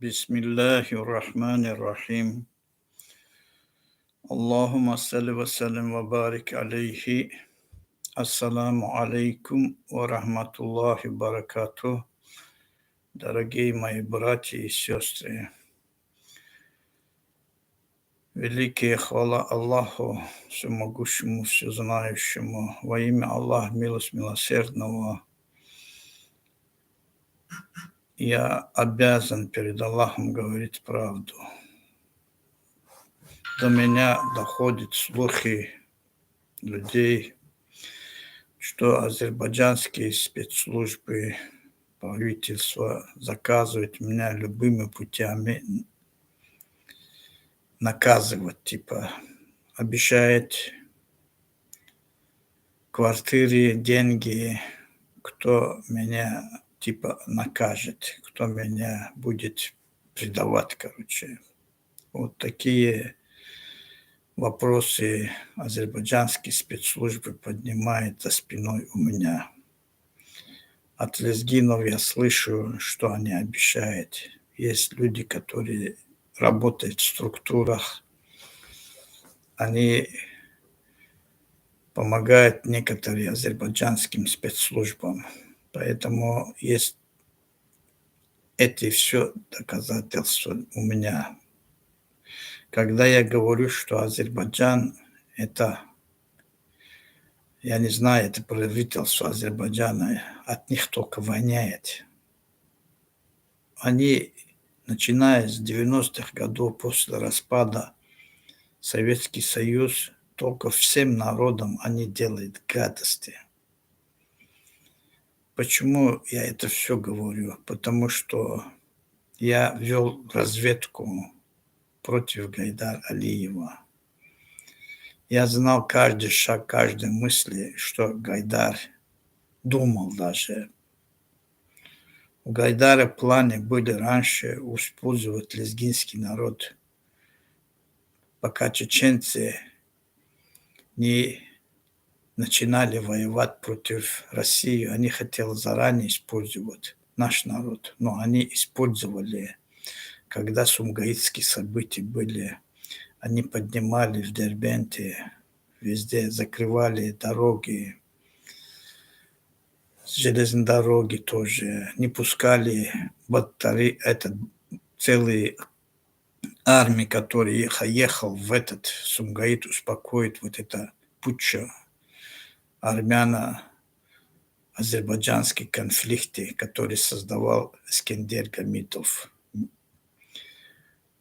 Bismillahirrahmanirrahim. Allahumma salli wa sallim wa barik alayhi. Ассаламу алейкум ва рахматуллахи баракатух. Дорогие мои братья и сестры, великая хвала Аллаху, всемогущему, всезнающему, во имя Аллаха, милость милосердного. Я обязан перед Аллахом говорить правду. До меня доходят слухи людей, что азербайджанские спецслужбы, правительство заказывает меня любыми путями наказывать, обещает квартиры, деньги, кто меня накажет, кто меня будет предавать, Вот такие вопросы азербайджанские спецслужбы поднимают за спиной у меня. От лезгинов я слышу, что они обещают. Есть люди, которые работают в структурах, они помогают некоторым азербайджанским спецслужбам. Поэтому есть эти все доказательства у меня. Когда я говорю, что Азербайджан – это, я не знаю, это правительство Азербайджана, от них только воняет. Они, начиная с 90-х годов после распада Советский Союз, только всем народам они делают гадости. Почему я это все говорю? Потому что я вел разведку против Гайдара Алиева. Я знал каждый шаг, каждой мысли, что Гайдар думал даже. У Гайдара планы были раньше использовать лезгинский народ, пока чеченцы не начинали воевать против России. Они хотели заранее использовать наш народ, но они использовали, когда сумгаитские события были. Они поднимали в Дербенте, везде закрывали дороги, железные дороги тоже, не пускали целые армии, который ехал в этот Сумгаит успокоить вот это путча армяно-азербайджанские конфликты, которые создавал Искендер Гамидов.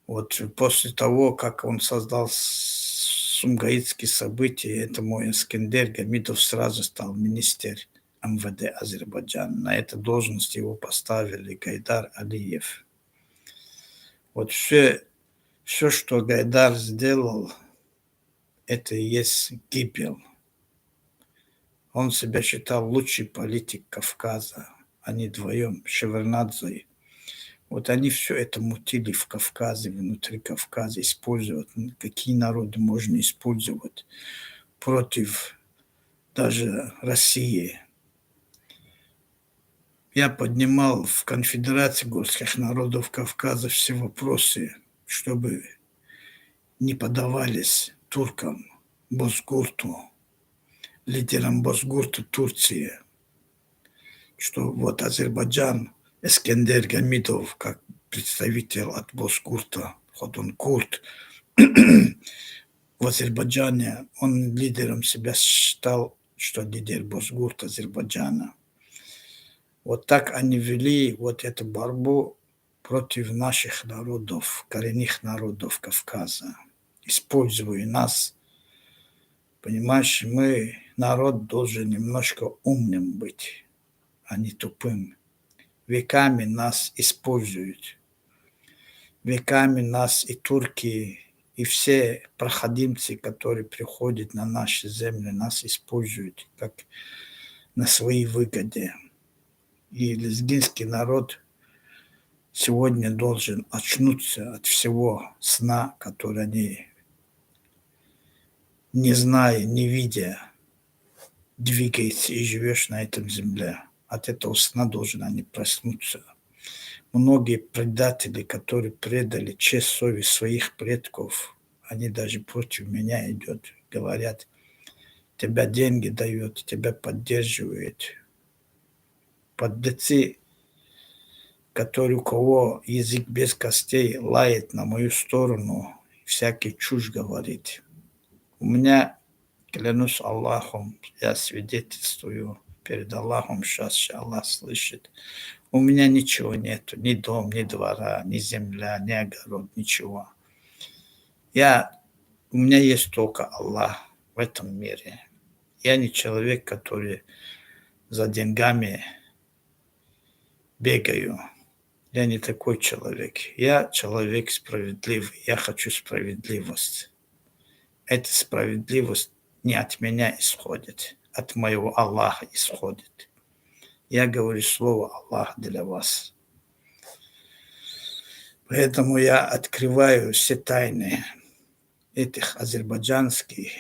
Вот после того, как он создал сумгаитские события, этому Искендер Гамидов сразу стал министр МВД Азербайджана. На эту должность его поставили Гайдар Алиев. Вот все, что Гайдар сделал, это и есть гибель. Он себя считал лучший политик Кавказа. Они вдвоем, Шеварднадзе. Вот они все это мутили в Кавказе, внутри Кавказа, использовать. Какие народы можно использовать против даже России. Я поднимал в Конфедерации горских народов Кавказа все вопросы, чтобы не поддавались туркам, Бозгурту, лидерам Бозгурта Турции, что вот Азербайджан, Искендер Гамидов, как представитель от Бозгурта, хоть он курд, в Азербайджане он лидером себя считал, что лидер Бозгурта Азербайджана. Вот так они вели вот эту борьбу против наших народов, коренных народов Кавказа, используя нас. Понимаешь, народ должен немножко умным быть, а не тупым. Веками нас используют. Веками нас и турки, и все проходимцы, которые приходят на наши земли, нас используют как на свои выгоды. И лезгинский народ сегодня должен очнуться от всего сна, который они, не зная, не видя, двигается и живешь на этом земле. От этого сна должен они проснуться. Многие предатели, которые предали честь, совесть своих предков, они даже против меня идут, говорят, тебя деньги дают, тебя поддерживают. Подлецы, который у кого язык без костей лает на мою сторону, всякий чушь говорит. У меня, клянусь Аллахом, я свидетельствую перед Аллахом, сейчас Аллах слышит, у меня ничего нету, ни дом, ни двора, ни земля, ни огород, ничего. У меня есть только Аллах в этом мире. Я не человек, который за деньгами бегаю. Я не такой человек. Я человек справедливый. Я хочу справедливость. Эта справедливость не от меня исходит, от моего Аллаха исходит. Я говорю слово Аллах для вас. Поэтому я открываю все тайны этих азербайджанских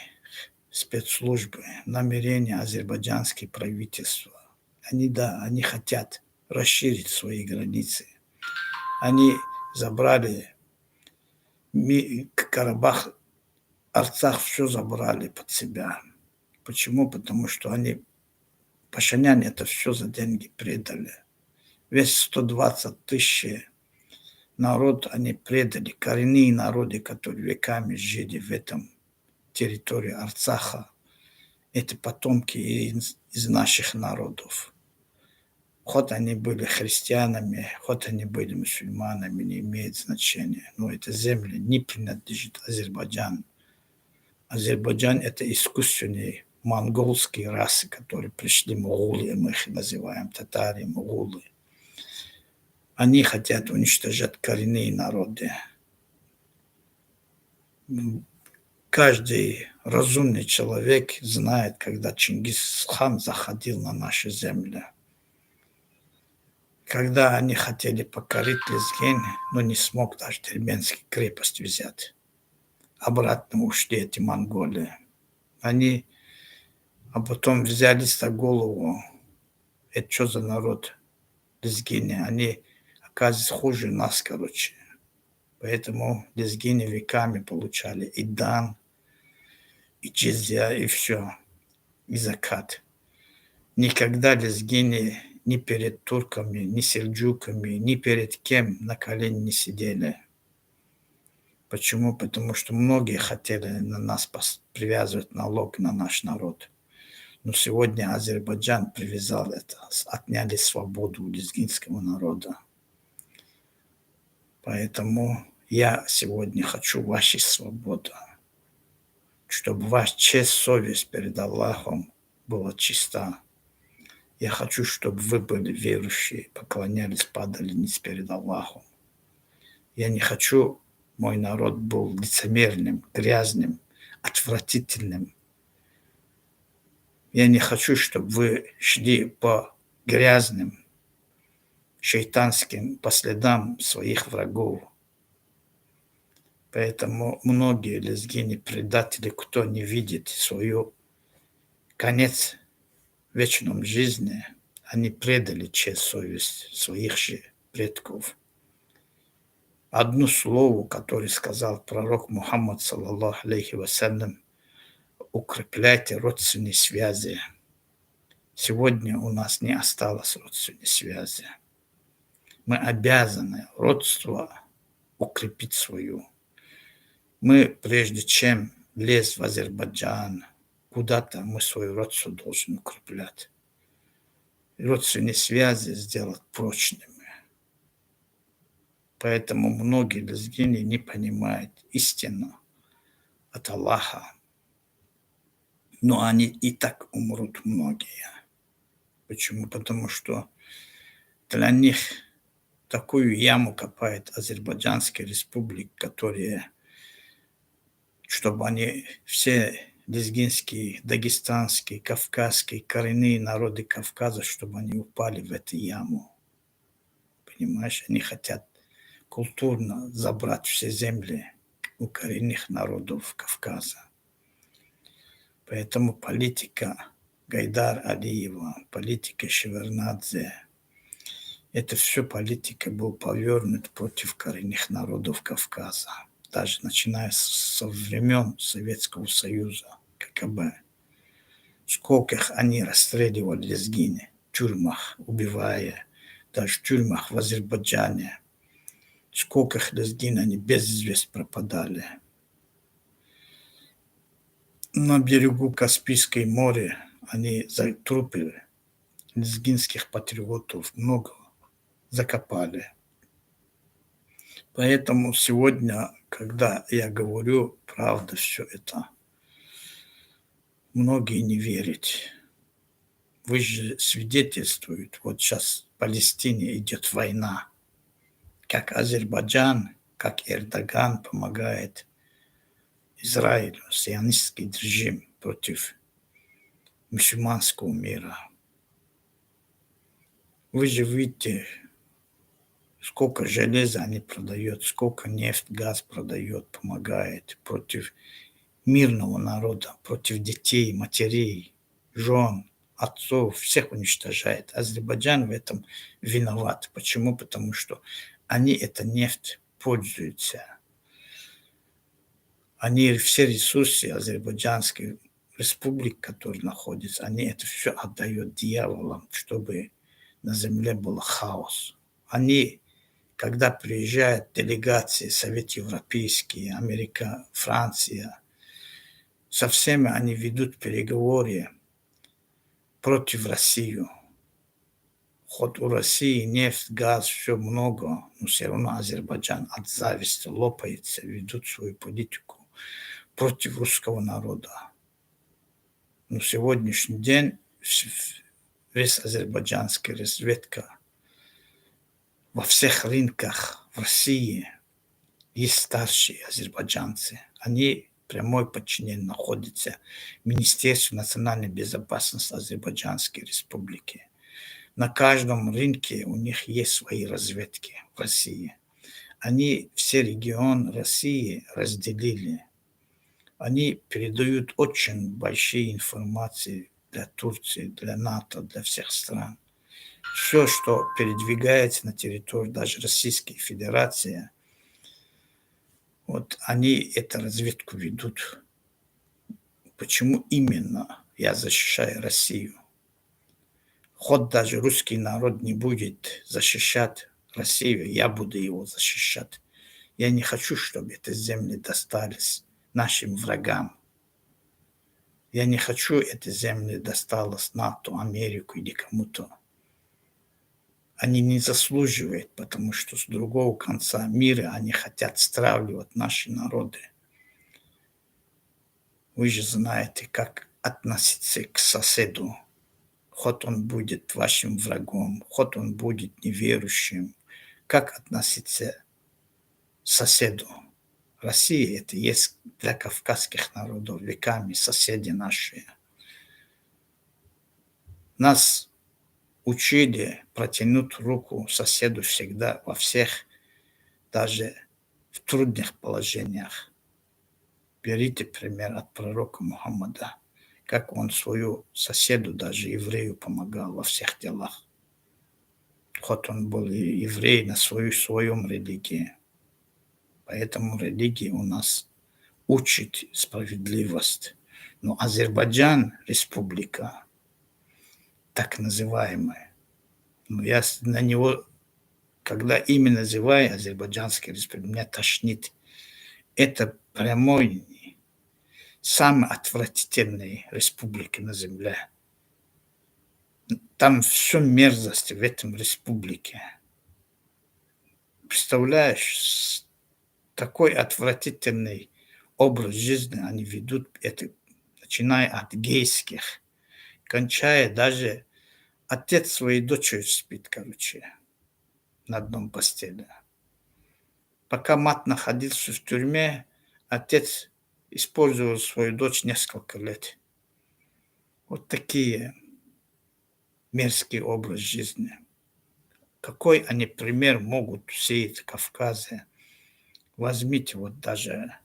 спецслужб, намерения азербайджанского правительства. Они хотят расширить свои границы. Они забрали Карабах, Арцах, все забрали под себя. Почему? Потому что они, пашиняне, это все за деньги предали. Весь 120 тысяч народ они предали, коренные народы, которые веками жили в этом территории Арцаха. Это потомки из наших народов. Хоть они были христианами, хоть они были мусульманами, не имеет значения. Но эта земля не принадлежит Азербайджану. Азербайджан – это искусственные монголские расы, которые пришли, монголы, мы их называем, татары, монголы. Они хотят уничтожать коренные народы. Каждый разумный человек знает, когда Чингисхан заходил на нашу землю. Когда они хотели покорить Лезгин, но не смог даже Дербенскую крепость взять. Обратно ушли эти монголы. А потом взялись за голову. Это что за народ Лезгины? Они, оказывается, хуже нас, короче. Поэтому лезгины веками получали и дан, и джизья, и все, и закат. Никогда лезгины ни перед турками, ни сельджуками, ни перед кем на колени не сидели. Почему? Потому что многие хотели на нас привязывать налог на наш народ. Но сегодня Азербайджан привязал это, отняли свободу у лезгинского народа. Поэтому я сегодня хочу вашей свободы, чтобы ваша честь, совесть перед Аллахом была чиста. Я хочу, чтобы вы были верующие, поклонялись, падали ниц перед Аллахом. Я не хочу, мой народ был лицемерным, грязным, отвратительным. Я не хочу, чтобы вы шли по грязным, шейтанским, по следам своих врагов. Поэтому многие лезгины, предатели, кто не видит свою конец в вечном жизни, они предали честь, совесть своих же предков. Одно слово, которое сказал пророк Мухаммад, саллаллаху алейхи вассалям, укрепляйте родственные связи. Сегодня у нас не осталось родственной связи. Мы обязаны родство укрепить свою. Мы, прежде чем лезть в Азербайджан, куда-то мы свое родство должны укреплять. Родственные связи сделать прочными. Поэтому многие лезгины не понимают истину от Аллаха. Но они и так умрут многие. Почему? Потому что для них такую яму копает Азербайджанская республика, которая, чтобы они все лезгинские, дагестанские, кавказские, коренные народы Кавказа, чтобы они упали в эту яму. Понимаешь, они хотят культурно забрать все земли у коренных народов Кавказа. Поэтому политика Гайдар Алиева, политика Шеварднадзе Это все политика был повернут против коренных народов Кавказа, даже начиная со времен Советского Союза, КГБ. Сколько их они расстреливали лезгины в тюрьмах, убивая, даже в тюрьмах в Азербайджане. Сколько их лезгин они без вести пропадали. На берегу Каспийского моря они за трупы лезгинских патриотов много закопали. Поэтому сегодня, когда я говорю правда все это, многие не верят. Вы же свидетельствуете, вот сейчас в Палестине идет война, как Азербайджан, как Эрдоган помогает Израилю, сионистский режим против мусульманского мира. Вы же видите, сколько железа они продают, сколько нефть, газ продает, помогает против мирного народа, против детей, матерей, жен, отцов, всех уничтожает. Азербайджан в этом виноват. Почему? Потому что они эта нефть пользуются. Они все ресурсы азербайджанской республики, которые находятся, они это все отдают дьяволам, чтобы на земле был хаос. Они, когда приезжают делегации, Совет Европейский, Америка, Франция, со всеми они ведут переговоры против России. Хоть у России нефть, газ, все много, но все равно Азербайджан от зависти лопается, ведут свою политику против русского народа. Но сегодняшний день весь азербайджанская разведка во всех рынках в России есть старшие азербайджанцы. Они прямой подчинение находятся Министерству национальной безопасности Азербайджанской республики. На каждом рынке у них есть свои разведки в России. Они все регионы России разделили. Они передают очень большие информации для Турции, для НАТО, для всех стран. Все, что передвигается на территории даже Российской Федерации, вот они эту разведку ведут. Почему именно я защищаю Россию? Хоть даже русский народ не будет защищать Россию, я буду его защищать. Я не хочу, чтобы эти земли достались нашим врагам. Я не хочу, эти земли досталось НАТО, Америку или кому-то. Они не заслуживают, потому что с другого конца мира они хотят стравливать наши народы. Вы же знаете, как относиться к соседу. Хоть он будет вашим врагом, хоть он будет неверующим. Как относиться к соседу? Россия это есть для кавказских народов веками соседи наши. Нас учили протянуть руку соседу всегда во всех, даже в трудных положениях. Берите пример от пророка Мухаммада, как он свою соседу, даже еврею, помогал во всех делах. Хоть он был и еврей на своем религии. Поэтому религия у нас учит справедливость. Но Азербайджан, республика, так называемая, но я на него, когда имя называю Азербайджанская республика, меня тошнит. Это прямой, самая отвратительная республика на земле. Там все мерзость в этом республике. Представляешь, такой отвратительный образ жизни они ведут, это, начиная от гейских, кончая даже отец своей дочери спит, короче, на одном постели. Пока мать находился в тюрьме, отец использовал свою дочь несколько лет. Вот такие мерзкий образ жизни. Какой они пример могут сеять в Кавказе? Возьмите вот даже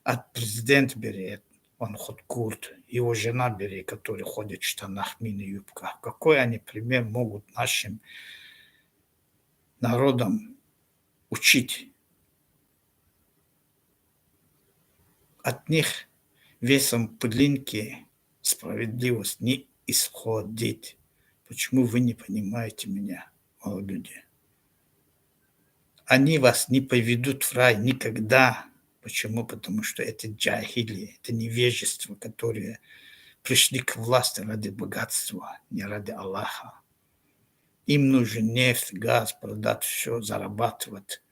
от президента бери, он хоть курд, его жена бери, которая ходит в штанах, мини-юбках. Какой они пример могут нашим народом учить. От них весом пылинки справедливость не исходит. Почему вы не понимаете меня, люди? Они вас не поведут в рай никогда. Почему? Потому что это джахили, это невежество, которые пришли к власти ради богатства, не ради Аллаха. Им нужен нефть, газ, продать все, зарабатывать.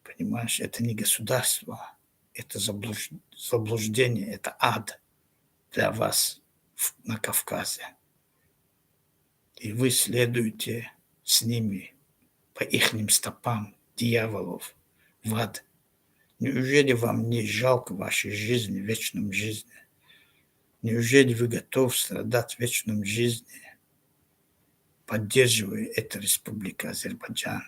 Понимаешь, это не государство, это заблуждение, это ад для вас на Кавказе. И вы следуете с ними по ихним стопам дьяволов в ад. Неужели вам не жалко вашей жизни, вечной жизни? Неужели вы готовы страдать в вечной жизни, поддерживая эту республику Азербайджан?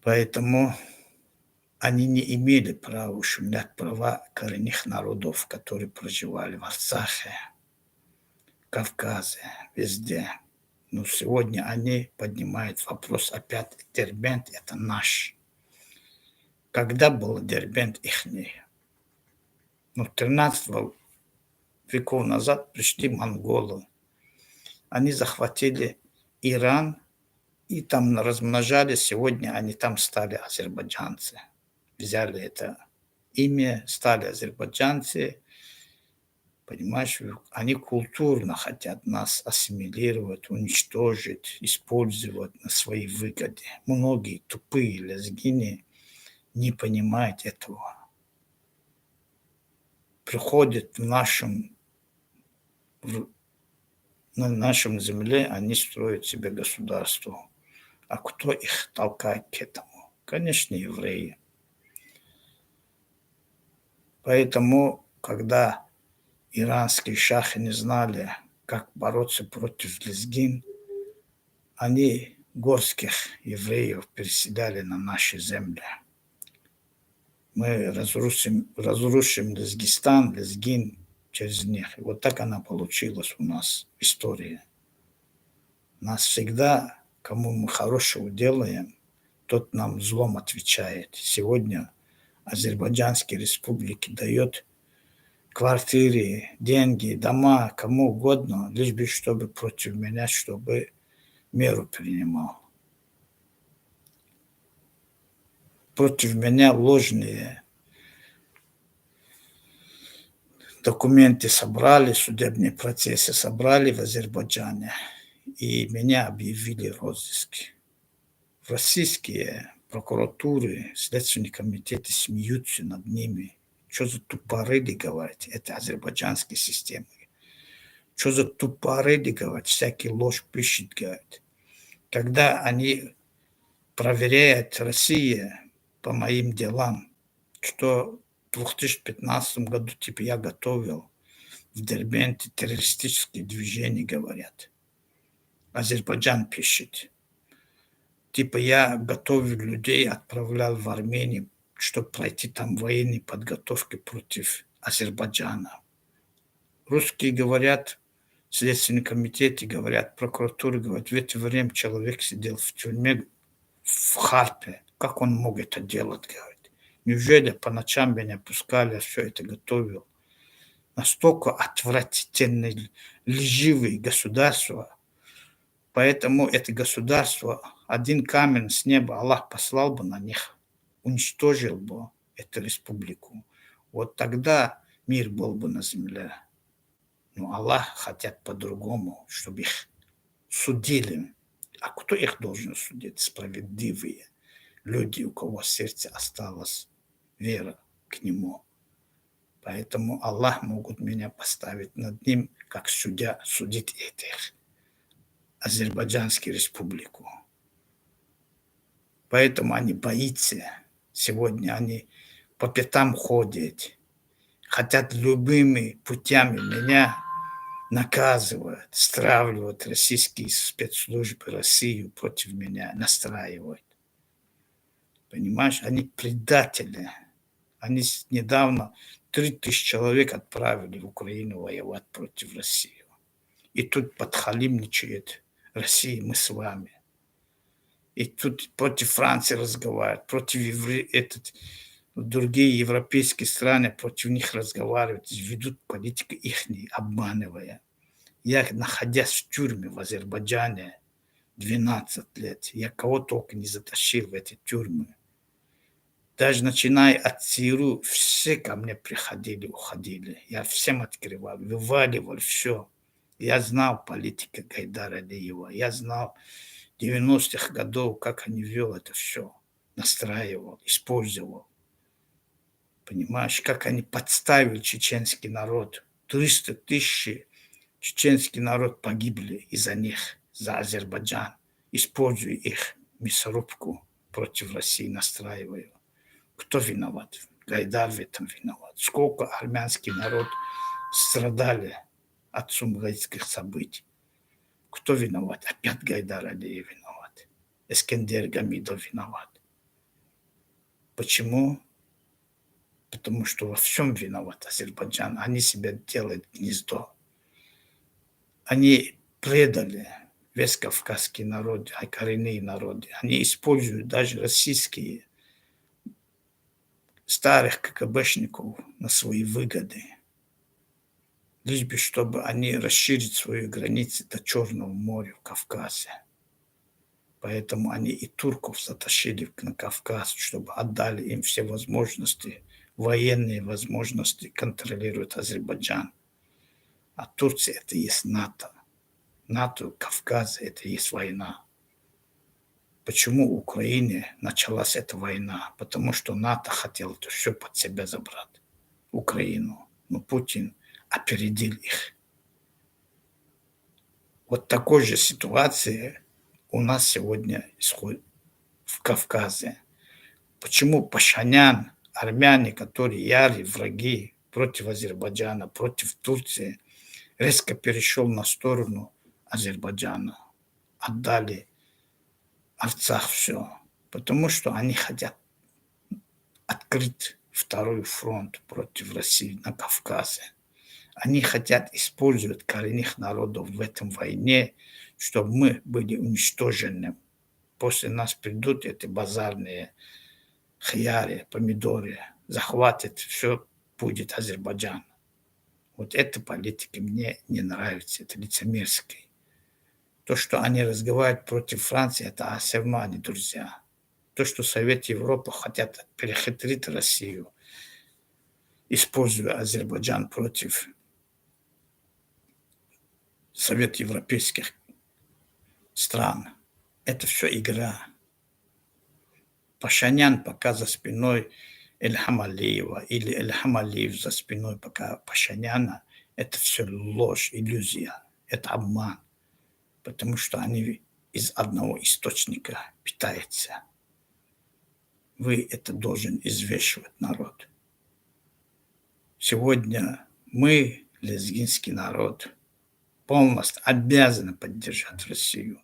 Поэтому они не имели права ущемлять права коренных народов, которые проживали в Арцахе, Кавказе, везде. Но сегодня они поднимают вопрос опять, Дербент – это наш. Когда был Дербент ихний? Ну, 13 веков назад пришли монголы. Они захватили Иран и там размножались. Сегодня они там стали азербайджанцы. Взяли это имя, стали азербайджанцы. Понимаешь, они культурно хотят нас ассимилировать, уничтожить, использовать на свои выгоды. Многие тупые лезгины не понимают этого. Приходят на нашем земле, они строят себе государство. А кто их толкает к этому? Конечно, евреи. Поэтому, когда иранские шахи не знали, как бороться против лезгин, они горских евреев переселяли на наши земли. Мы разрушим Лезгистан, Лезгин через них. И вот так она получилась у нас в истории. Нас всегда, кому мы хорошего делаем, тот нам злом отвечает. Сегодня Азербайджанские республики дает квартиры, деньги, дома, кому угодно, лишь бы чтобы против меня, чтобы меру принимал. Против меня ложные документы собрали, судебные процессы собрали в Азербайджане, и меня объявили в розыске. Российские прокуратуры, следственные комитеты смеются над ними. Что за тупорыли, говорить, это азербайджанские системы. Что за тупорыли, говорить, всякий ложь пишет, говорит. Когда они проверяют Россию по моим делам, что в 2015 году типа я готовил в Дербенте террористические движения, говорят. Азербайджан пишет. Типа я готовил людей, отправлял в Армению, чтобы пройти там военные подготовки против Азербайджана. Русские говорят, Следственный комитет говорят, прокуратура говорит, в это время человек сидел в тюрьме в Харпе. Как он мог это делать, говорит. Неужели по ночам меня пускали, я все это готовил? Настолько отвратительные, лживые государства. Поэтому это государство, один камень с неба Аллах послал бы на них, уничтожил бы эту республику. Вот тогда мир был бы на земле. Но Аллах хотят по-другому, чтобы их судили. А кто их должен судить? Справедливые люди, у кого в сердце осталась вера к Нему. Поэтому Аллах могут меня поставить над ним, как судья, судить этих Азербайджанскую республику. Поэтому они боятся. Сегодня они по пятам ходят, хотят любыми путями меня наказывать, стравливать российские спецслужбы, Россию против меня настраивают. Понимаешь, они предатели. Они недавно 3000 человек отправили в Украину воевать против России. И тут подхалимничает России, мы с вами. И тут против Франции разговаривают, против другие европейские страны против них разговаривают, ведут политику их, обманывая. Я, находясь в тюрьме в Азербайджане 12 лет, я кого только не затащил в эти тюрьмы. Даже начиная от ЦРУ, все ко мне приходили, уходили. Я всем открывал, вываливал все. Я знал политику Гайдара Алиева, я знал 90-х годов, как они вел это все, настраивал, использовал. Понимаешь, как они подставили чеченский народ. 300 тысяч чеченский народ погибли из-за них, за Азербайджан, используя их мясорубку против России, настраивая. Кто виноват? Гайдар в этом виноват. Сколько армянский народ страдали от сумгайтских событий. Кто виноват? Опять Гайдар Алиев виноват. Эскендер Гамидов виноват. Почему? Потому что во всем виноват Азербайджан. Они себя делают гнездо. Они предали весь кавказский народ, коренные народы. Они используют даже российские старых КГБшников на свои выгоды. Лишь бы, чтобы они расширить свои границы до Черного моря в Кавказе. Поэтому они и турков затащили на Кавказ, чтобы отдали им все возможности, военные возможности контролировать Азербайджан. А Турция это и есть НАТО. НАТО, Кавказ это и есть война. Почему в Украине началась эта война? Потому что НАТО хотел это все под себя забрать. Украину. Но Путин опередил их. Вот такой же ситуации у нас сегодня исходит в Кавказе. Почему Пашинян, армяне, которые ярые враги против Азербайджана, против Турции, резко перешел на сторону Азербайджана, отдали Арцах все, потому что они хотят открыть второй фронт против России на Кавказе. Они хотят использовать коренных народов в этом войне, чтобы мы были уничтожены. После нас придут эти базарные хьяри, помидоры, захватят, все будет Азербайджан. Вот эта политика мне не нравится, это лицемерский. То, что они разговаривают против Франции, это все равно они друзья. То, что Совет Европы хотят перехитрить Россию, используя Азербайджан против Совет европейских стран, это все игра. Пашинян пока за спиной Ильхам Алиева или Ильхам Алиев за спиной пока Пашиняна, это все ложь, иллюзия, это обман, потому что они из одного источника питаются. Вы это должен извещать народ. Сегодня мы, лезгинский народ, полностью обязаны поддержать Россию.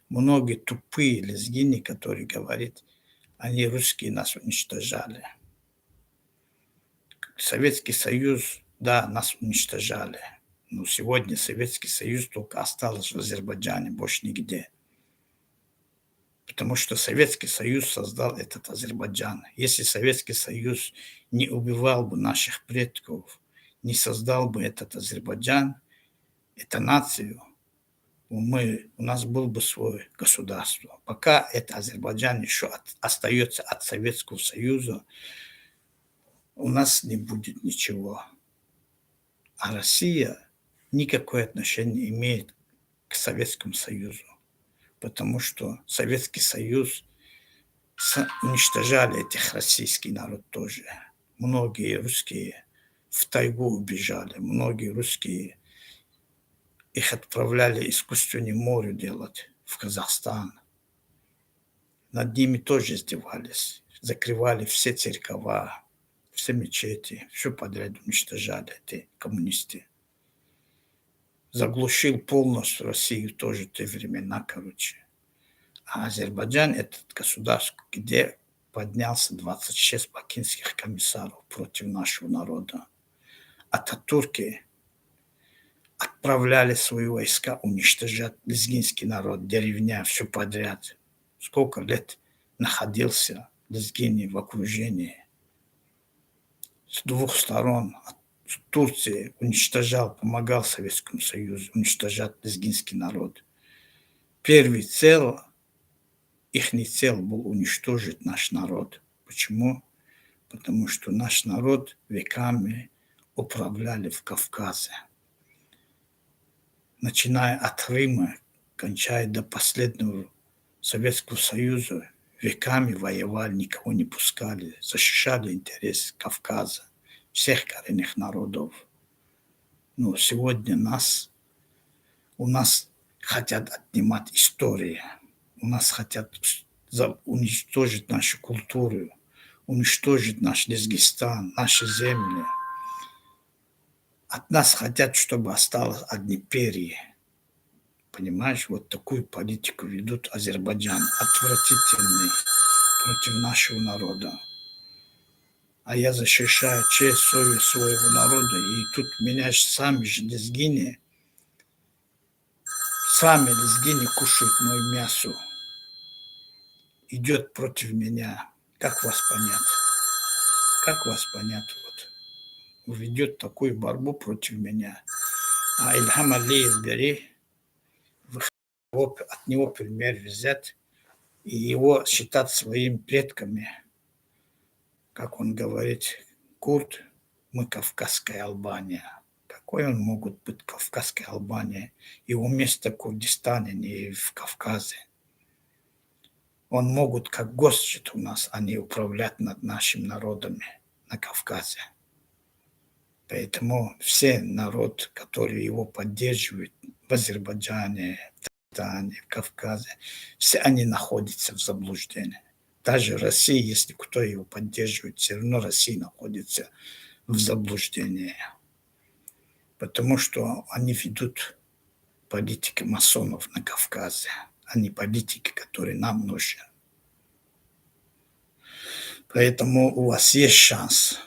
Многие тупые лезгины, которые говорят, они русские нас уничтожали. Советский Союз, да, нас уничтожали. Но сегодня Советский Союз только остался в Азербайджане, больше нигде. Потому что Советский Союз создал этот Азербайджан. Если Советский Союз не убивал бы наших предков, не создал бы этот Азербайджан, эту нацию, у нас было бы свое государство. Пока это Азербайджан еще остается от Советского Союза, у нас не будет ничего. А Россия никакое отношение не имеет к Советскому Союзу, потому что Советский Союз уничтожали этих российский народ тоже. Многие русские в тайгу убежали, многие русские их отправляли искусственное море делать в Казахстан. Над ними тоже издевались, закрывали все церква, все мечети, все подряд уничтожали эти коммунисты. Заглушил полностью Россию тоже в те времена, короче. А Азербайджан – это государство, где поднялся 26 бакинских комиссаров против нашего народа. Ататурки отправляли свои войска уничтожать лезгинский народ, деревня, все подряд. Сколько лет находился Лезгин в окружении. С двух сторон. Турции уничтожал, помогал Советскому Союзу уничтожать лезгинский народ. Первый цель, их цель был уничтожить наш народ. Почему? Потому что наш народ веками управляли в Кавказе. Начиная от Крыма, кончая до последнего Советского Союза, веками воевали, никого не пускали, защищали интерес Кавказа, всех коренных народов. Но сегодня у нас хотят отнимать историю, у нас хотят уничтожить нашу культуру, уничтожить наш Лезгистан, наши земли. От нас хотят, чтобы осталось одни перья. Понимаешь, вот такую политику ведут Азербайджан, отвратительный против нашего народа. А я защищаю честь, совесть своего народа, и тут меня сами же лезгины кушают мое мясо. Идет против меня. Как вас понять? Как вас понять? Вот. Ведет такую борьбу против меня. А Ильхам Алиев бери, от него пример взять и его считать своими предками. Как он говорит, курд, мы Кавказская Албания. Какой он может быть Кавказской Албанией? Его место в Курдистане, не в Кавказе. Он может как гость у нас, а не управлять над нашими народами на Кавказе. Поэтому все народ, который его поддерживает в Азербайджане, в Татарстане, в Кавказе, все они находятся в заблуждении. Даже Россия, если кто его поддерживает, все равно Россия находится в заблуждении. Потому что они ведут политику масонов на Кавказе, а не политики, которые нам нужны. Поэтому у вас есть шанс,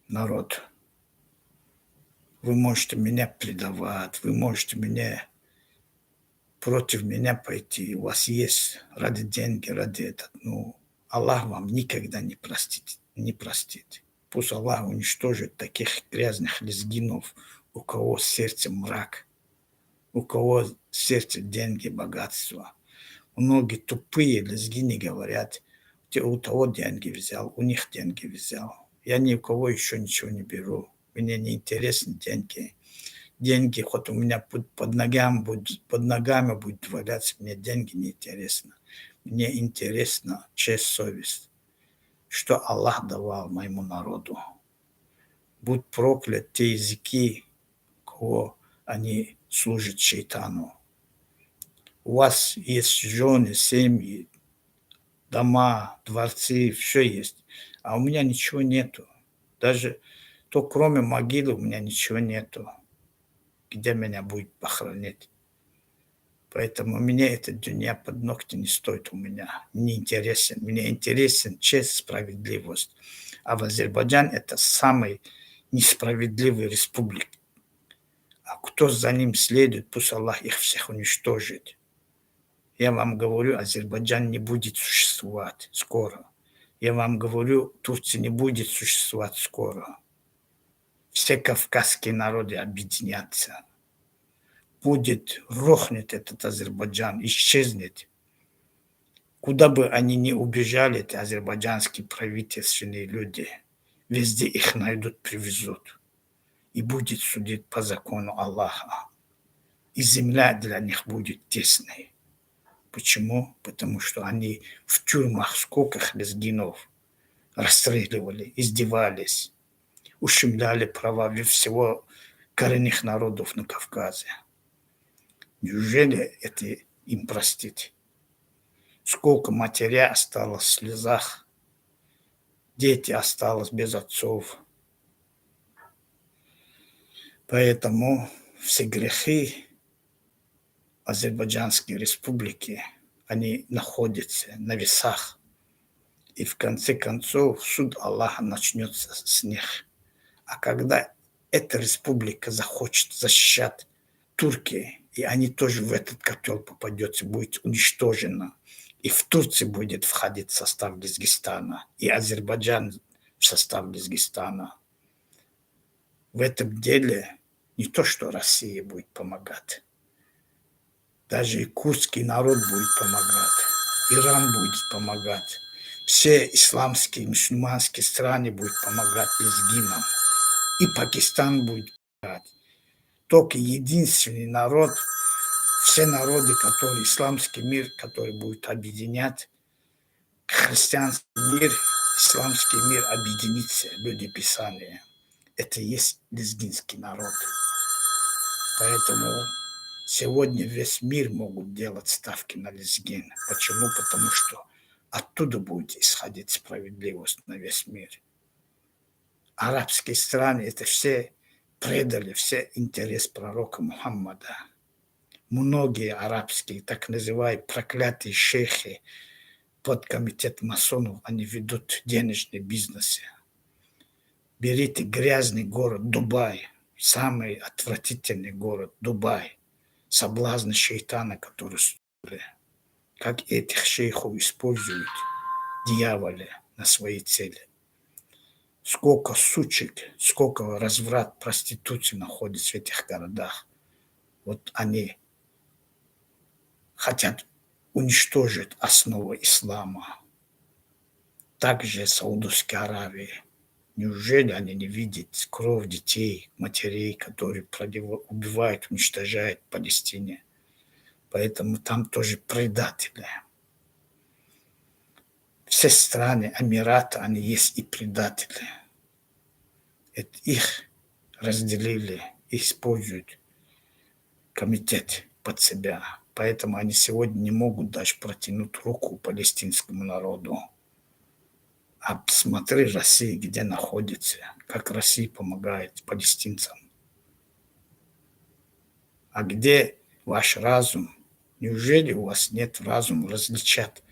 народ. Вы можете меня предавать, вы можете против меня пойти. У вас есть ради деньги, ради этого. Но Аллах вам никогда не простит. Не простит. Пусть Аллах уничтожит таких грязных лезгинов, у кого в сердце мрак, у кого в сердце деньги, богатство. Многие тупые лезгины говорят, у того деньги взял, у них деньги взял. Я ни у кого еще ничего не беру. Мне не интересны деньги. Деньги, хоть у меня под ногами будет валяться, мне деньги не интересны. Мне интересна честь, совесть, что Аллах давал моему народу. Будь проклят те языки, кого они служат шейтану. У вас есть жены, семьи, дома, дворцы, все есть. А у меня ничего нету. Даже то, кроме могилы, у меня ничего нету. Где меня будет похоронить. Поэтому мне этот дунья под ногти не стоит у меня. Не интересен. Мне интересен честь, справедливость. А в Азербайджан это самый несправедливый республик. А кто за ним следует, пусть Аллах их всех уничтожит. Я вам говорю, Азербайджан не будет существовать скоро. Я вам говорю, Турция не будет существовать скоро. Все кавказские народы объединятся. Рухнет этот Азербайджан, исчезнет. Куда бы они ни убежали, эти азербайджанские правительственные люди, везде их найдут, привезут. И будет судить по закону Аллаха. И земля для них будет тесной. Почему? Потому что они в тюрьмах, скольких лезгинов расстреливали, издевались, ущемляли права всего коренных народов на Кавказе. Неужели это им простить? Сколько матерей осталось в слезах, дети осталось без отцов. Поэтому все грехи Азербайджанской республики, они находятся на весах. И в конце концов суд Аллаха начнется с них. А когда эта республика захочет защищать Турции, и они тоже в этот котел попадется, будет уничтожена. И в Турции будет входить в состав Лезгистана, и Азербайджан в состав Лезгистана. В этом деле не то, что Россия будет помогать. Даже и курдский народ будет помогать. Иран будет помогать. Все исламские, мусульманские страны будут помогать лезгинам. И Пакистан будет помогать. Только единственный народ, все народы, которые исламский мир, который будет объединять, христианский мир, исламский мир объединится, люди писали. Это и есть лезгинский народ. Поэтому сегодня весь мир могут делать ставки на лезгин. Почему? Потому что оттуда будет исходить справедливость на весь мир. Арабские страны, это все предали все интерес пророка Мухаммада. Многие арабские, так называемые проклятые шейхи, под комитет масонов, они ведут денежные бизнесы. Берите грязный город Дубай, самый отвратительный город Дубай, соблазны шейтана, которые строили. Как этих шейхов используют дьяволы на свои цели. Сколько сучек, сколько разврат, проституции находится в этих городах. Вот они хотят уничтожить основу ислама. Также Саудовская Аравия. Неужели они не видят кровь детей, матерей, которые убивают, уничтожают в Палестине? Поэтому там тоже предатели. Все страны Эмирата, они есть и предатели. Это их разделили, используют комитет под себя. Поэтому они сегодня не могут даже протянуть руку палестинскому народу. А посмотри Россия, где находится, как Россия помогает палестинцам. А где ваш разум? Неужели у вас нет разума различать,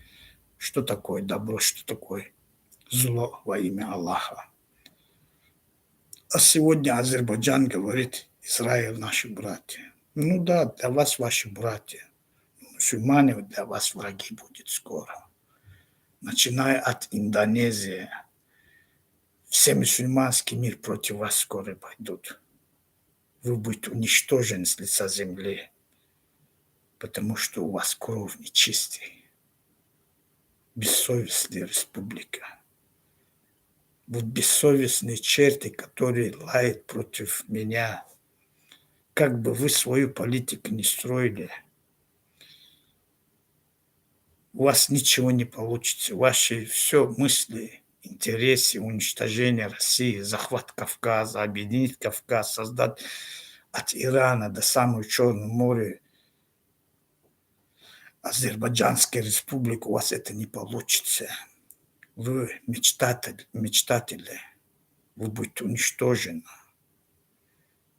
что такое добро, что такое зло во имя Аллаха? А сегодня Азербайджан говорит, Израиль наши братья. Ну да, для вас ваши братья. Мусульмане для вас враги будут скоро. Начиная от Индонезии, все мусульманский мир против вас скоро пойдут. Вы будете уничтожены с лица земли, потому что у вас кровь нечистая. Бессовестная республика. Вот бессовестные черти, которые лают против меня. Как бы вы свою политику не строили, у вас ничего не получится. Ваши все мысли, интересы, уничтожение России, захват Кавказа, объединить Кавказ, создать от Ирана до самого Черного моря Азербайджанская республика, у вас это не получится. Вы мечтатели, вы будете уничтожены.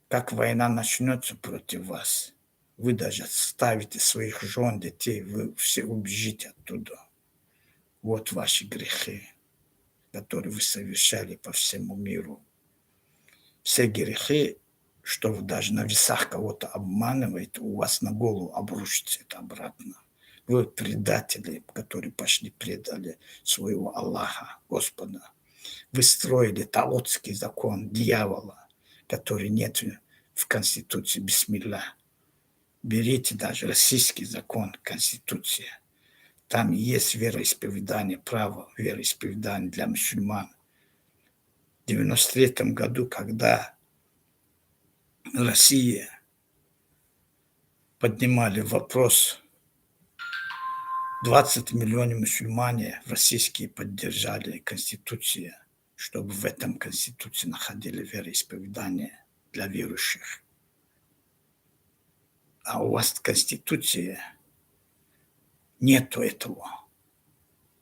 Как война начнется против вас, вы даже ставите своих жен, детей, вы все убежите оттуда. Вот ваши грехи, которые вы совершали по всему миру. Все грехи, что вы даже на весах кого-то обманываете, у вас на голову обрушится это обратно. Вы предатели, которые пошли, предали своего Аллаха, Господа. Вы строили таотский закон дьявола, который нет в Конституции, бисмилля. Берите даже российский закон, Конституция. Там есть вероисповедание, право вероисповедания для мусульман. В 1993 году, когда Россия поднимали вопрос, 20 миллионов мусульмане российские поддержали Конституцию, чтобы в этом Конституции находили вероисповедание для верующих. А у вас в Конституции нету этого.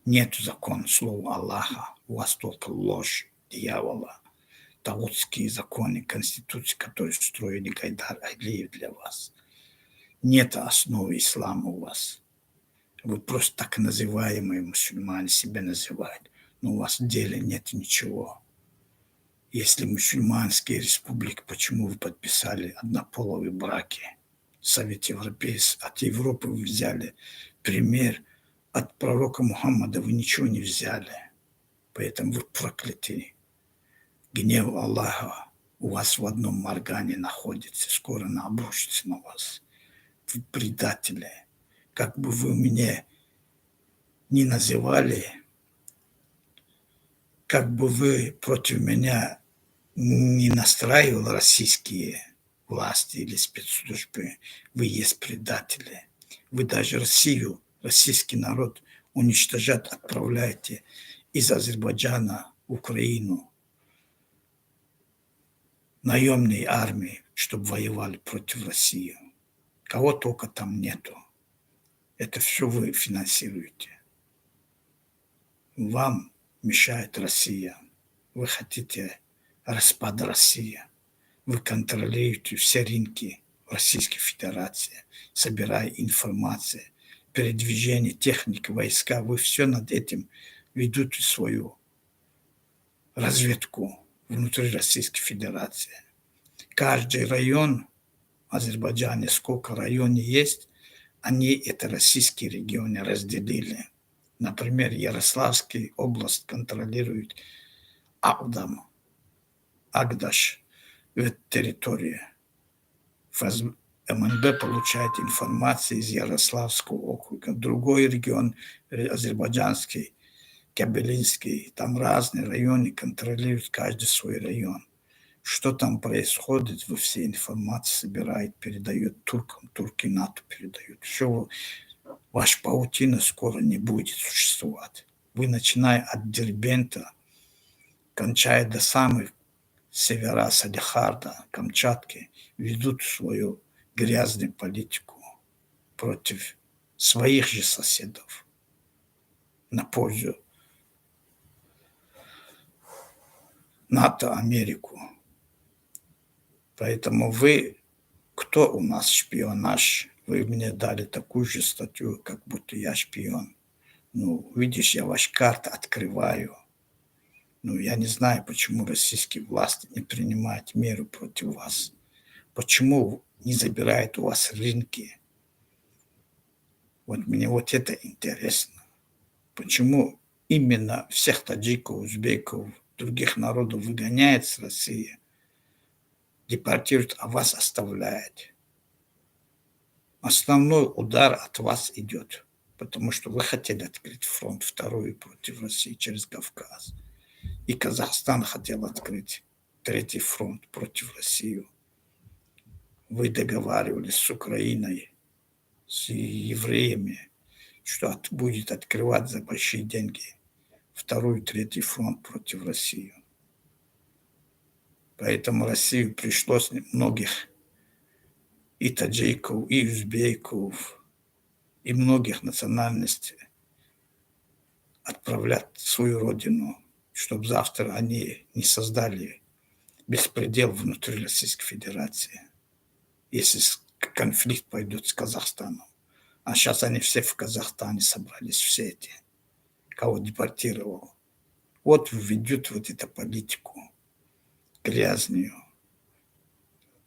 Нету закона слова Аллаха. У вас только ложь дьявола. Таутские законы, Конституции, которые строили Гайдар Алиев для вас. Нет основы ислама у вас. Вы просто так называемые мусульмане себя называют. Но у вас в деле нет ничего. Если мусульманские республики, почему вы подписали однополые браки? Совет Европейский, от Европы вы взяли пример, от пророка Мухаммада вы ничего не взяли. Поэтому вы прокляты. Гнев Аллаха у вас в одном органе находится, скоро она обрушится на вас. Вы предатели. Как бы вы меня ни называли, как бы вы против меня не настраивал российские власти или спецслужбы, вы есть предатели. Вы даже Россию, российский народ уничтожать отправляете из Азербайджана в Украину наемные армии, чтобы воевали против России. Кого только там нету. Это все вы финансируете. Вам мешает Россия. Вы хотите распад России. Вы контролируете все рынки Российской Федерации, собирая информацию, передвижение техники, войска. Вы все над этим ведете свою разведку внутри Российской Федерации. Каждый район в Азербайджане, сколько районов есть, они это российские регионы разделили. Например, Ярославская область контролирует Агдам, Агдаш, территория. МНБ получает информацию из Ярославского округа. Другой регион, азербайджанский, Кабелинский, там разные районы контролируют каждый свой район. Что там происходит, вы все информацию собирает, передает туркам, турки НАТО передают. Все, ваша паутина скоро не будет существовать. Вы, начиная от Дербента, кончая до самых севера Салихарда, Камчатки, ведут свою грязную политику против своих же соседов на пользу НАТО, Америку. Поэтому вы, кто у нас шпионаж? Вы мне дали такую же статью, как будто я шпион. Ну, видишь, я ваши карты открываю. Ну, я не знаю, почему российские власти не принимают меры против вас. Почему не забирают у вас рынки? Вот мне вот это интересно. Почему именно всех таджиков, узбеков, других народов выгоняет с России, депортирует, а вас оставляет? Основной удар от вас идет, потому что вы хотели открыть фронт второй против России через Кавказ. И Казахстан хотел открыть третий фронт против России. Вы договаривались с Украиной, с евреями, что будет открывать за большие деньги второй, третий фронт против России. Поэтому России пришлось многих и таджиков, и узбеков, и многих национальностей отправлять в свою родину, чтобы завтра они не создали беспредел внутри Российской Федерации, если конфликт пойдет с Казахстаном. А сейчас они все в Казахстане собрались, все эти, кого депортировал. Вот ведут вот эту политику грязную.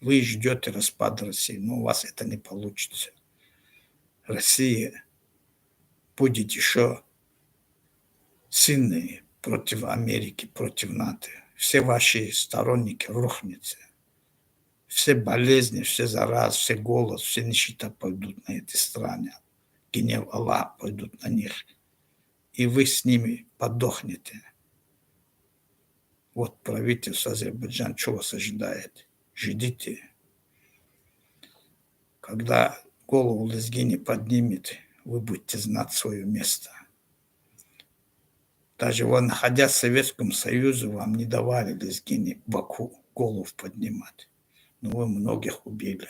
Вы ждете распада России, но у вас это не получится. Россия будет еще сильной против Америки, против НАТО. Все ваши сторонники рухнутся. Все болезни, все заразы, все голод, все нищета пойдут на эти страны. Гнев Аллаха пойдут на них. И вы с ними подохнете. Вот правительство Азербайджана что вас ожидает? Ждите. Когда голову лезгини поднимет, вы будете знать свое место. Даже вы, находясь в Советском Союзе, вам не давали лезгини Баку голову поднимать. Но вы многих убили.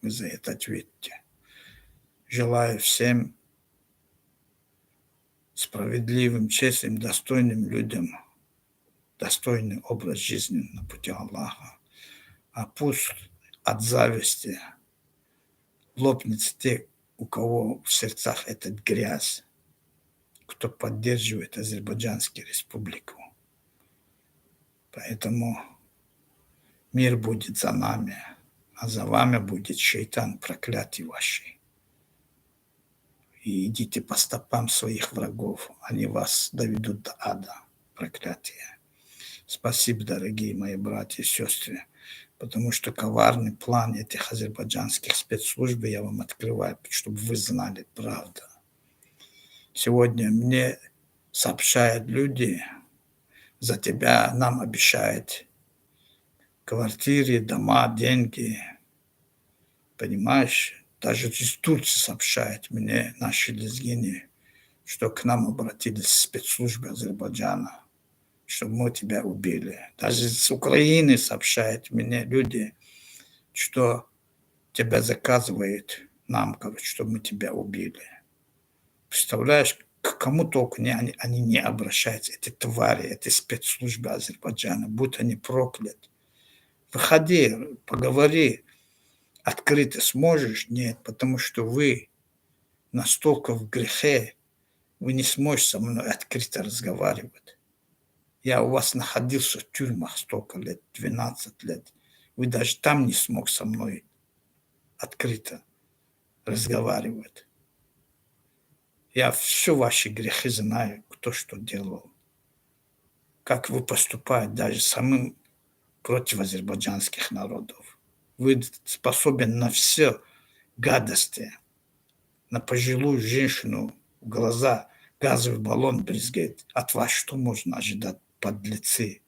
Вы за это ответите. Желаю всем справедливым, честным, достойным людям достойный образ жизни на пути Аллаха. А пусть от зависти лопнется те, у кого в сердцах этот грязь, кто поддерживает Азербайджанскую республику. Поэтому мир будет за нами, а за вами будет шейтан проклятый вашей. И идите по стопам своих врагов, они вас доведут до ада, проклятие. Спасибо, дорогие мои братья и сестры, потому что коварный план этих азербайджанских спецслужб я вам открываю, чтобы вы знали правду. Сегодня мне сообщают люди, за тебя нам обещают квартиры, дома, деньги. Понимаешь? Даже из Турции сообщают мне наши лезгины, что к нам обратились спецслужбы Азербайджана, чтобы мы тебя убили. Даже с Украины сообщают мне люди, что тебя заказывают нам, короче, чтобы мы тебя убили. Представляешь, к кому только они не обращаются, эти твари, эти спецслужбы Азербайджана, будто они прокляты. Выходи, поговори, открыто сможешь? Нет, потому что вы настолько в грехе, вы не сможете со мной открыто разговаривать. Я у вас находился в тюрьмах столько лет, 12 лет. Вы даже там не смог со мной открыто разговаривать. Я все ваши грехи знаю, кто что делал. Как вы поступаете даже самым против азербайджанских народов. Вы способен на все гадости, на пожилую женщину в глаза газовый баллон брызгает. От вас что можно ожидать, подлецы?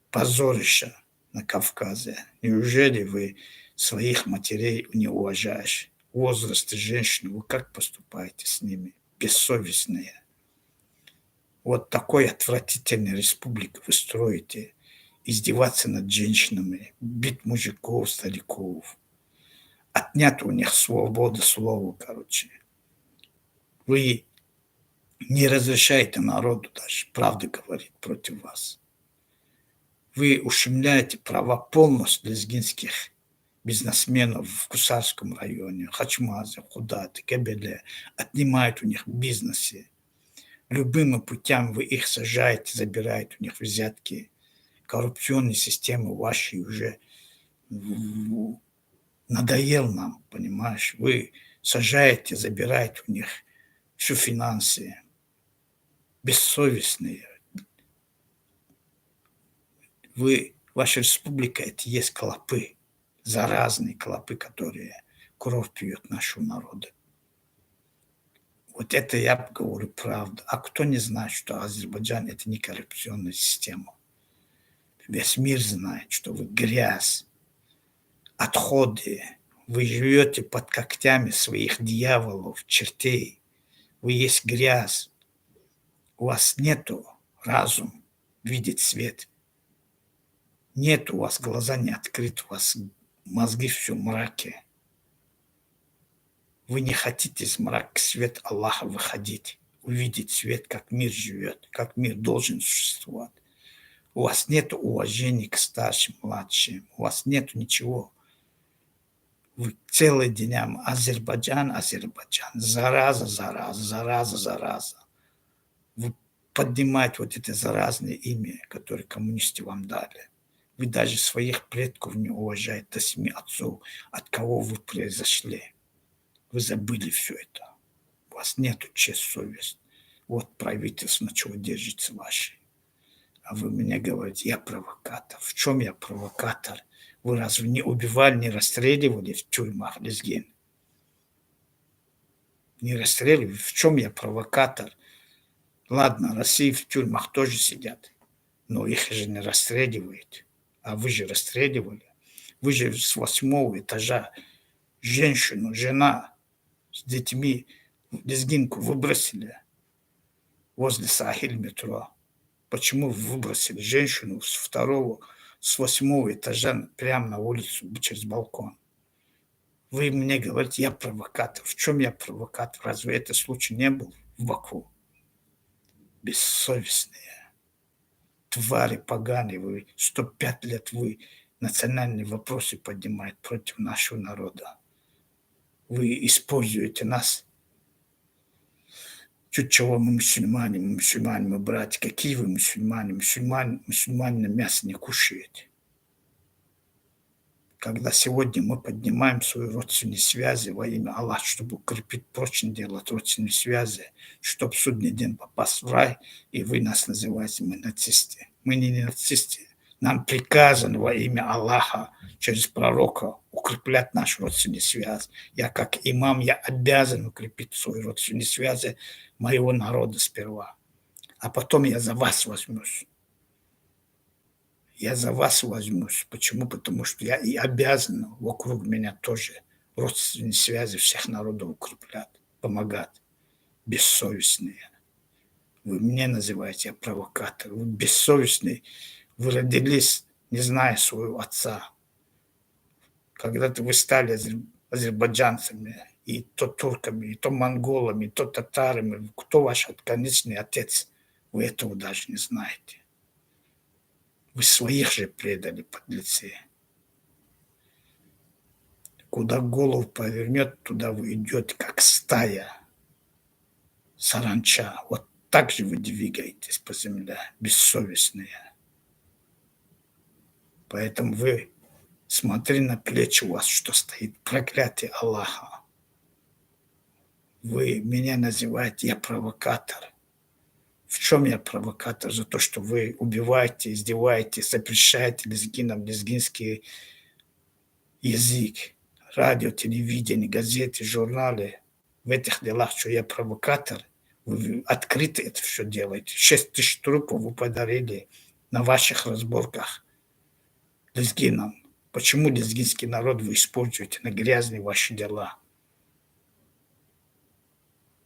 Позорище на Кавказе. Неужели вы своих матерей не уважаете? Возраст женщин, вы как поступаете с ними? Бессовестные. Вот такой отвратительной республики вы строите. Издеваться над женщинами, бить мужиков, стариков. Отнять у них свободу слова, короче. Вы не разрешаете народу даже правду говорить против вас. Вы ущемляете права полностью лезгинских бизнесменов в Кусарском районе, Хачмазе, Худате, Кебеле, отнимают у них бизнесы. Любыми путями вы их сажаете, забираете у них взятки. Коррупционные системы ваши уже надоел нам, понимаешь? Вы сажаете, забираете у них всю финансы. Бессовестные. Ваша республика, это есть клопы, заразные клопы, которые кровь пьют нашего народа. Вот это я говорю правду. А кто не знает, что Азербайджан это не коррупционная система? Весь мир знает, что вы грязь, отходы, вы живете под когтями своих дьяволов, чертей. Вы есть грязь. У вас нету разума видеть свет. Нет у вас, глаза не открыты, у вас мозги все в мраке. Вы не хотите из мрака свет Аллаха выходить, увидеть свет, как мир живет, как мир должен существовать. У вас нет уважения к старшим, младшим, у вас нет ничего. Вы целый день Азербайджан, Азербайджан, зараза, зараза, зараза, зараза. Вы поднимаете вот это заразное имя, которое коммунисты вам дали. Вы даже своих предков не уважаете, до 7 отцов, от кого вы произошли. Вы забыли все это. У вас нет честь, совесть. Вот правительство, на чего держится ваше. А вы мне говорите, я провокатор. В чем я провокатор? Вы разве не убивали, не расстреливали в тюрьмах лезгин? Не расстреливали? В чем я провокатор? Ладно, России в тюрьмах тоже сидят, но их же не расстреливают. А вы же расстреливали. Вы же с 8 этажа женщину, жена с детьми в лезгинку выбросили возле Сахиль метро. Почему выбросили женщину с 8 этажа прямо на улицу через балкон? Вы мне говорите, я провокатор. В чем я провокатор? Разве это случай не был в Баку? Бессовестные. Твари поганые. Вы 105 лет вы национальные вопросы поднимаете против нашего народа. Вы используете нас Чуть чего мы мусульмане, мы братья. Какие вы мусульмане? Мусульмане мясо не кушают. Когда сегодня мы поднимаем свои родственные связи во имя Аллаха, чтобы укрепить, прочно делать родственные связи, чтобы в судный день попасть в рай, и вы нас называете, мы нацисты. Мы не нацисты. Нам приказано во имя Аллаха через пророка укреплять наши родственные связи. Я как имам, я обязан укрепить свои родственные связи моего народа сперва. А потом я за вас возьмусь. Я за вас возьмусь. Почему? Потому что я и обязан вокруг меня тоже родственные связи всех народов укреплять, помогать. Бессовестные. Вы мне называете, я провокатор. Вы бессовестный. Вы родились, не зная своего отца. Когда-то вы стали азербайджанцами, и то турками, и то монголами, и то татарами. Кто ваш конечный отец? Вы этого даже не знаете. Вы своих же предали, подлецы. Куда голову повернет, туда вы идете, как стая, саранча. Вот так же вы двигаетесь по земле, бессовестные. Поэтому вы смотри на плечи у вас, что стоит, проклятие Аллаха. Вы меня называете, я провокатор. В чем я провокатор? За то, что вы убиваете, издеваете, запрещаете лезгинам лезгинский язык, радио, телевидение, газеты, журналы. В этих делах, что я провокатор, вы открыто это все делаете. 6 тысяч трупов вы подарили на ваших разборках лезгинам. Почему лезгинский народ вы используете на грязные ваши дела?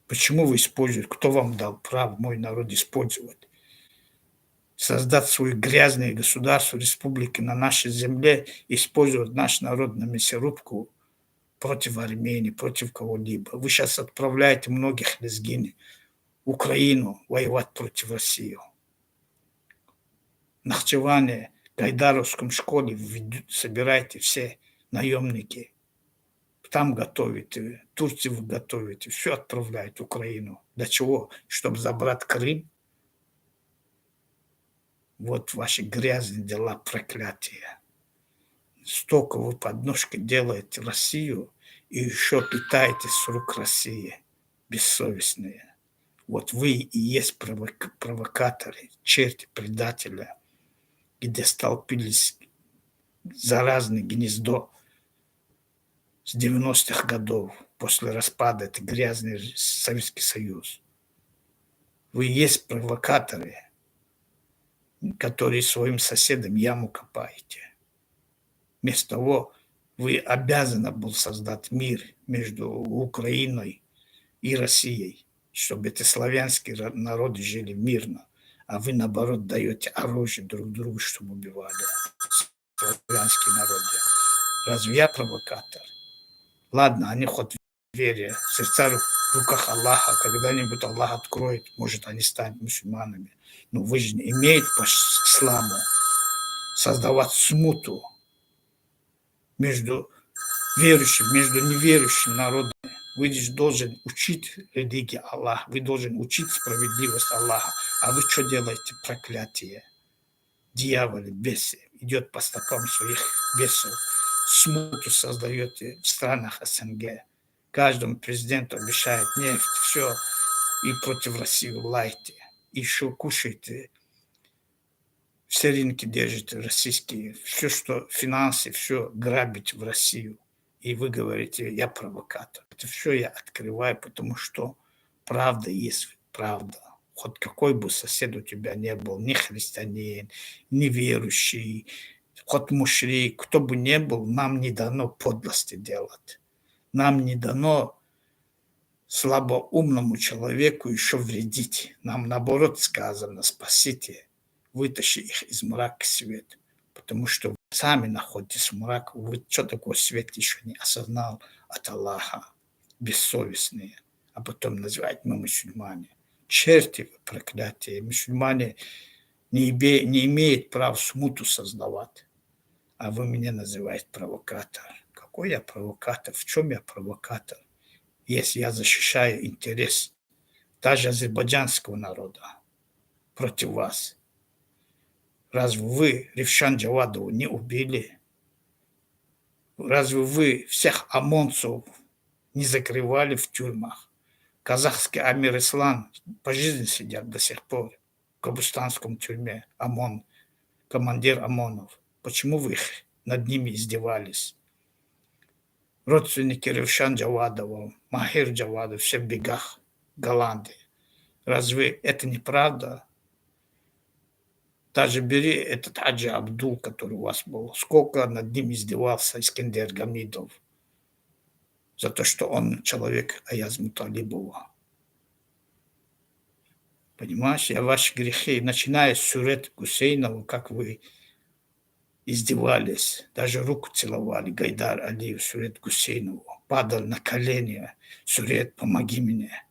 Почему вы используете? Кто вам дал право мой народ использовать? Создать свое грязное государство, республики на нашей земле, использовать наш народ на мясорубку против Армении, против кого-либо. Вы сейчас отправляете многих лезгин в Украину воевать против России. В Нахчеване, Гайдаровском школе собираете все наемники. Там готовите, Турции вы готовите, все отправляете в Украину. Для чего? Чтобы забрать Крым. Вот ваши грязные дела, проклятия. Столько вы подножки делаете Россию и еще питаете с рук России, бессовестные. Вот вы и есть провокаторы, черти, предатели, где столпились заразное гнездо с 90-х годов, после распада, это грязный Советский Союз. Вы и есть провокаторы, которые своим соседям яму копаете. Вместо того, вы обязаны был создать мир между Украиной и Россией, чтобы эти славянские народы жили мирно, а вы, наоборот, даете оружие друг другу, чтобы убивали славянские народы. Разве я провокатор? Ладно, они хоть верят, сердца в руках Аллаха, когда-нибудь Аллах откроет, может, они станут мусульманами. Но вы же не имеете по исламу создавать смуту между верующим, между неверующим народом. Вы же должен учить религию Аллаха, вы должен учить справедливость Аллаха. А вы что делаете, проклятие? Дьяволы, бесы, идет по стопам своих бесов. Смуту создаете в странах СНГ. Каждому президенту обещает нефть, все, и против России лайте. Еще кушайте, все рынки держите российские, все, что финансы, все грабите в Россию. И вы говорите, я провокатор. Это все я открываю, потому что правда есть правда. Хоть какой бы сосед у тебя не был, ни христианин, ни верующий, хоть мушрик, кто бы ни был, нам не дано подлости делать. Нам не дано слабоумному человеку еще вредить. Нам наоборот сказано, спасите, вытащи их из мрака свет. Потому что вы сами находитесь в мраке, вы что такое свет еще не осознал от Аллаха. Бессовестные. А потом называть мы мусульмане. Черти вы, проклятие. Мусульмане не имеют права смуту создавать. А вы меня называете провокатор. Какой я провокатор? В чем я провокатор? Если я защищаю интерес даже азербайджанского народа против вас. Разве вы Ревшан Джавадову не убили? Разве вы всех ОМОНцев не закрывали в тюрьмах? Казахский Амир Ислам по жизни сидят до сих пор в Кабустанском тюрьме. ОМОН, командир ОМОНов. Почему вы над ними издевались? Родственники Ревшан Джавадова, Махир Джавадов, все в бегах Голландии. Разве это не правда? Даже бери этот Хаджи Абдул, который у вас был. Сколько над ним издевался Искендер Гамидов за то, что он человек Аяз Муталибова. Понимаешь, я ваши грехи, начиная с Сурет Гусейнова, как вы издевались, даже руку целовали Гайдар Алиев, Сурет Гусейнову, падал на колени, Сурет, помоги мне.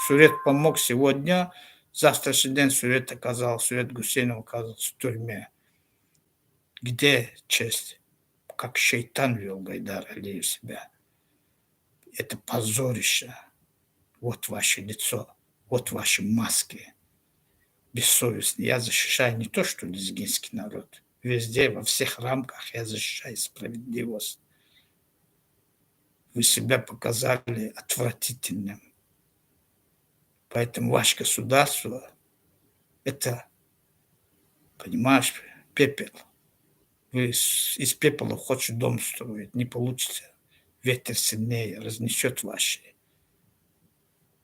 Сурет помог сегодня, завтрашний день Сурет Гусейнов оказался в тюрьме. Где честь? Как шейтан вел Гайдар Алиев себя. Это позорище. Вот ваше лицо, вот ваши маски. Бессовестные. Я защищаю не то, что лезгинский народ. Везде, во всех рамках я защищаю справедливость. Вы себя показали отвратительным. Поэтому ваше государство – это, понимаешь, пепел. Вы из пепела хочешь дом строить, не получится. Ветер сильнее, разнесет ваши.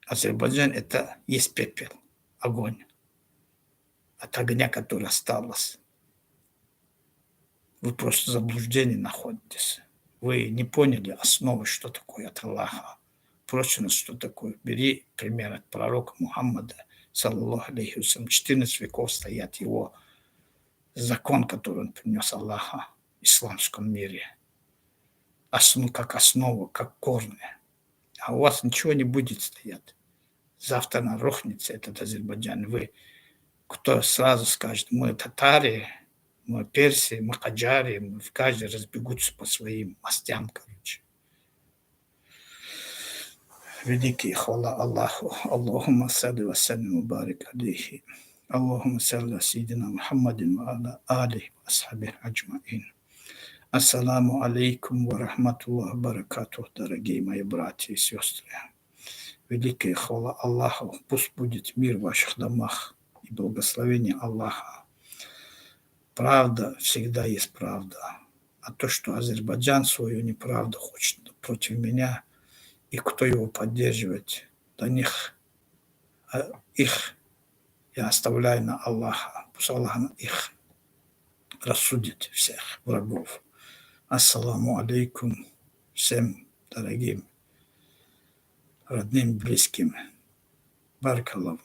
Азербайджан – это есть пепел, огонь. От огня, который осталось. Вы просто в заблуждении находитесь. Вы не поняли основы, что такое от Аллаха. Прочность, что такое. Бери пример от пророка Мухаммада, саллаллаху алейхи вассалям. 14 веков стоят его закон, который он принес Аллаха в исламском мире. Как основа, как корни. А у вас ничего не будет стоять. Завтра нарухнется этот Азербайджан. Вы, кто сразу скажет, мы татары, мы персы, мы хаджари, мы в каждый разбегутся по своим мастям, короче. Великий хвала Аллаху. Аллахумма салли ва саллим ва барик алейхи. Аллахумма салли ва сайидина Мухаммадин ва аля алихи ва асхабихи аджмаин. Ассаламу алейкум ва рахматуллахи ва баракатух, дорогие мои братья и сестры. Великая хвала Аллаху. Пусть будет мир в ваших домах и благословение Аллаха. Правда всегда есть правда. А то, что Азербайджан свою неправду хочет против меня, и кто его поддерживает, до них, их я оставляю на Аллаха. Пусть Аллах их рассудит, всех врагов. Ассаламу алейкум всем дорогим, родным, близким. Баракаллаху.